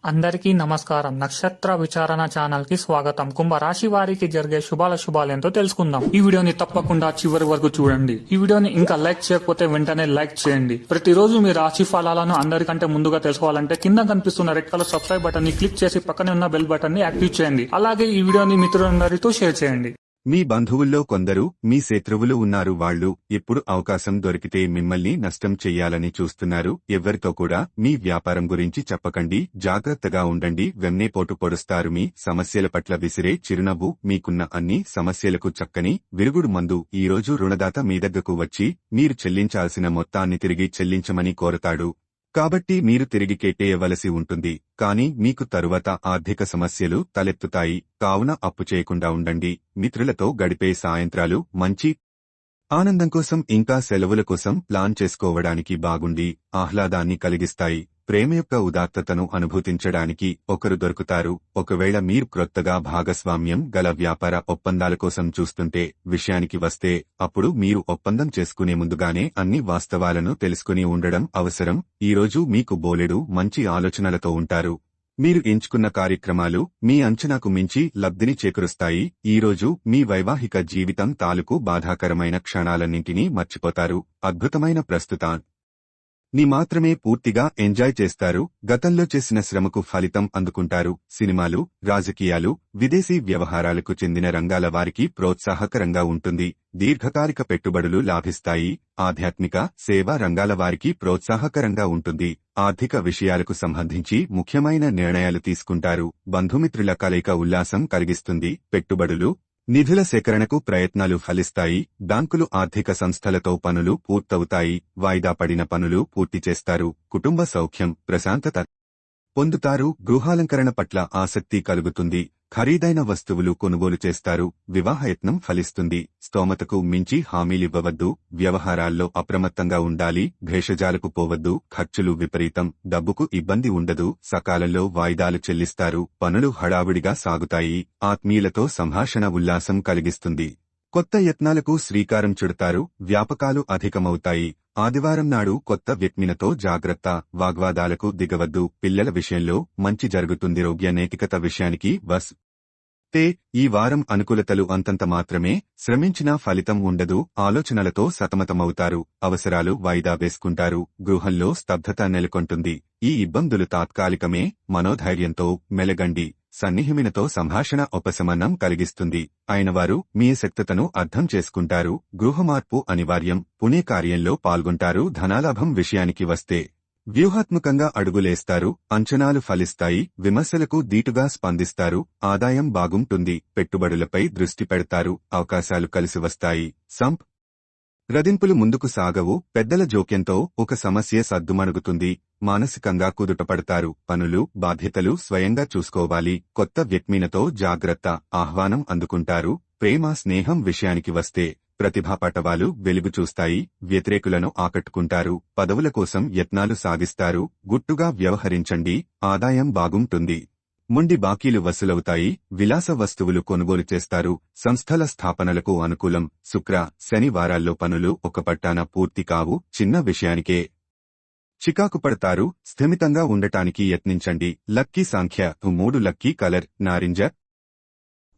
అందరికీ నమస్కారం. నక్షత్ర విచారణ ఛానల్ కి స్వాగతం. కుంభరాశి వారికి జరిగే శుభాలేంతో తెలుసుకుందాం. ఈ వీడియోని తప్పకుండా చివరి వరకు చూడండి. ఈ వీడియోని ఇంకా లైక్ చేయకపోతే వెంటనే లైక్ చేయండి. ప్రతిరోజు మీ రాశి ఫలాలను అందరికంటే ముందుగా తెలుసుకోవాలంటే కింద కనిపిస్తున్న రెడ్ కలర్ సబ్స్క్రైబ్ బటన్ ని క్లిక్ చేసి పక్కనే ఉన్న బెల్ బటన్ ని యాక్టివ్ చేయండి. అలాగే ఈ వీడియోని మిత్రులందరితో షేర్ చేయండి. మీ బంధువుల్లో కొందరు మీ శత్రువులు ఉన్నారు. వాళ్ళు ఎప్పుడు అవకాశం దొరికితే మిమ్మల్ని నష్టం చెయ్యాలని చూస్తున్నారు. ఎవ్వరితో కూడా మీ వ్యాపారం గురించి చెప్పకండి. జాగ్రత్తగా ఉండండి. వెన్నెపోటు పొడుస్తారు. మీ సమస్యల పట్ల విసిరే చిరునవ్వు మీకున్న అన్ని సమస్యలకు చక్కని విరుగుడు మందు. ఈరోజు రుణదాత మీ దగ్గరకు వచ్చి మీరు చెల్లించాల్సిన మొత్తాన్ని తిరిగి చెల్లించమని కోరతాడు. కాబట్టి మీరు తిరిగి కేటేయవలసి ఉంటుంది. కానీ మీకు తరువాత ఆర్థిక సమస్యలు తలెత్తుతాయి. కావున అప్పు చేయకుండా ఉండండి. మిత్రులతో గడిపే సాయంత్రాలు మంచి ఆనందం కోసం ఇంకా సెలవుల కోసం ప్లాన్ చేసుకోవడానికి బాగుండి ఆహ్లాదాన్ని కలిగిస్తాయి. ప్రేమ యొక్క ఉదాత్తతను అనుభూతించడానికి ఒకరు దొరుకుతారు. ఒకవేళ మీరు క్రొత్తగా భాగస్వామ్యం గల వ్యాపార ఒప్పందాల కోసం చూస్తుంటే విషయానికి వస్తే అప్పుడు మీరు ఒప్పందం చేసుకునే ముందుగానే అన్ని వాస్తవాలను తెలుసుకుని ఉండడం అవసరం. ఈరోజు మీకు బోలెడు మంచి ఆలోచనలతో ఉంటారు. మీరు ఎంచుకున్న కార్యక్రమాలు మీ అంచనాకు మించి లబ్ధిని చేకూరుస్తాయి. ఈరోజు మీ వైవాహిక జీవితం తాలూకు బాధాకరమైన క్షణాలన్నింటినీ మర్చిపోతారు. అద్భుతమైన ని మాత్రమే పూర్తిగా ఎంజాయ్ చేస్తారు. గతంలో చేసిన శ్రమకు ఫలితం అందుకుంటారు. సినిమాలు, రాజకీయాలు, విదేశీ వ్యవహారాలకు చెందిన రంగాల వారికి ప్రోత్సాహకరంగా ఉంటుంది. దీర్ఘకాలిక పెట్టుబడులు లాభిస్తాయి. ఆధ్యాత్మిక, సేవా రంగాల వారికి ప్రోత్సాహకరంగా ఉంటుంది. ఆర్థిక విషయాలకు సంబంధించి ముఖ్యమైన నిర్ణయాలు తీసుకుంటారు. బంధుమిత్రుల కలయిక ఉల్లాసం కలిగిస్తుంది. పెట్టుబడులు, నిధుల సేకరణకు ప్రయత్నాలు ఫలిస్తాయి. బ్యాంకులు, ఆర్థిక సంస్థలతో పనులు పూర్తవుతాయి. వాయిదా పడిన పనులు పూర్తి చేస్తారు. కుటుంబ సౌఖ్యం, ప్రశాంతత పొందుతారు. గృహాలంకరణ పట్ల ఆసక్తి కలుగుతుంది. ఖరీదైన వస్తువులు కొనుగోలు చేస్తారు. వివాహయత్నం ఫలిస్తుంది. స్తోమతకు మించి హామీలివ్వవద్దు. వ్యవహారాల్లో అప్రమత్తంగా ఉండాలి. భేషజాలకు పోవద్దు. ఖర్చులు విపరీతం. డబ్బుకు ఇబ్బంది ఉండదు. సకాలంలో వాయిదాలు చెల్లిస్తారు. పనులు హడావుడిగా సాగుతాయి. ఆత్మీయులతో సంభాషణ ఉల్లాసం కలిగిస్తుంది. కొత్త యత్నాలకు శ్రీకారం చుడతారు. వ్యాపకాలు అధికమవుతాయి. ఆదివారం నాడు కొత్త వ్యక్తితో జాగ్రత్త. వాగ్వాదాలకు దిగవద్దు. పిల్లల విషయంలో మంచి జరుగుతుంది. రోగ్య నైతికత విషయానికి వస్తే ఈ వారం అనుకూలతలు అంతంత మాత్రమే. శ్రమించినా ఫలితం ఉండదు. ఆలోచనలతో సతమతమవుతారు. అవసరాలు వాయిదా వేసుకుంటారు. గృహంలో స్తబ్దత నెలకొంటుంది. ఈ ఇబ్బందులు తాత్కాలికమే. మనోధైర్యంతో మెలగండి. సన్నిహితునితో సంభాషణ ఉపశమనం కలిగిస్తుంది. అయినవారు మీ శక్తతను అర్థం చేసుకుంటారు. గృహమార్పు అనివార్యం. పుణ్య కార్యంలో పాల్గొంటారు. ధనాలాభం విషయానికి వస్తే వ్యూహాత్మకంగా అడుగులేస్తారు. అంచనాలు ఫలిస్తాయి. విమర్శలకు దీటుగా స్పందిస్తారు. ఆదాయం బాగుంటుంది. పెట్టుబడులపై దృష్టి పెడతారు. అవకాశాలు కలిసి వస్తాయి. రదింపులు ముందుకు సాగవు. పెద్దల జోక్యంతో ఒక సమస్య సద్దుమణుగుతుంది. మానసికంగా కుదుటపడతారు. పనులు, బాధ్యతలు స్వయంగా చూసుకోవాలి. కొత్త వ్యక్తితో జాగ్రత్త. ఆహ్వానం అందుకుంటారు. ప్రేమ, స్నేహం విషయానికి వస్తే ప్రతిభాపటవాలు వెలుగు చూస్తాయి. వ్యతిరేకులను ఆకట్టుకుంటారు. పదవుల కోసం యత్నాలు సాగిస్తారు. గుట్టుగా వ్యవహరించండి. ఆదాయం బాగుంటుంది. మొండి బాకీలు వసూలవుతాయి. విలాస వస్తువులు కొనుగోలు చేస్తారు. సంస్థల స్థాపనలకు అనుకూలం. శుక్ర, శని వారాల్లో పనులు ఒక పట్టాన పూర్తి కావు. చిన్న విషయానికే చికాకు పడతారు. స్థిమితంగా ఉండటానికి యత్నించండి. లక్కీ సంఖ్య 3. లక్కీ కలర్ నారింజ.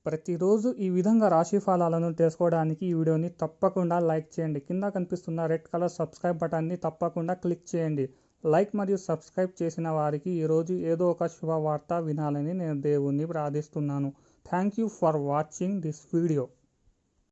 ప్రతిరోజు ఈ విధంగా రాశి ఫలాలను తెలుసుకోవడానికి ఈ వీడియోని తప్పకుండా లైక్ చేయండి. కింద కనిపిస్తున్న రెడ్ కలర్ సబ్స్క్రైబ్ బటన్ని తప్పకుండా క్లిక్ చేయండి. లైక్ మరియు సబ్స్క్రైబ్ చేసిన వారికి ఈరోజు ఏదో ఒక శుభవార్త వినాలని నేను దేవుణ్ణి ప్రార్థిస్తున్నాను. Thank you for watching this video.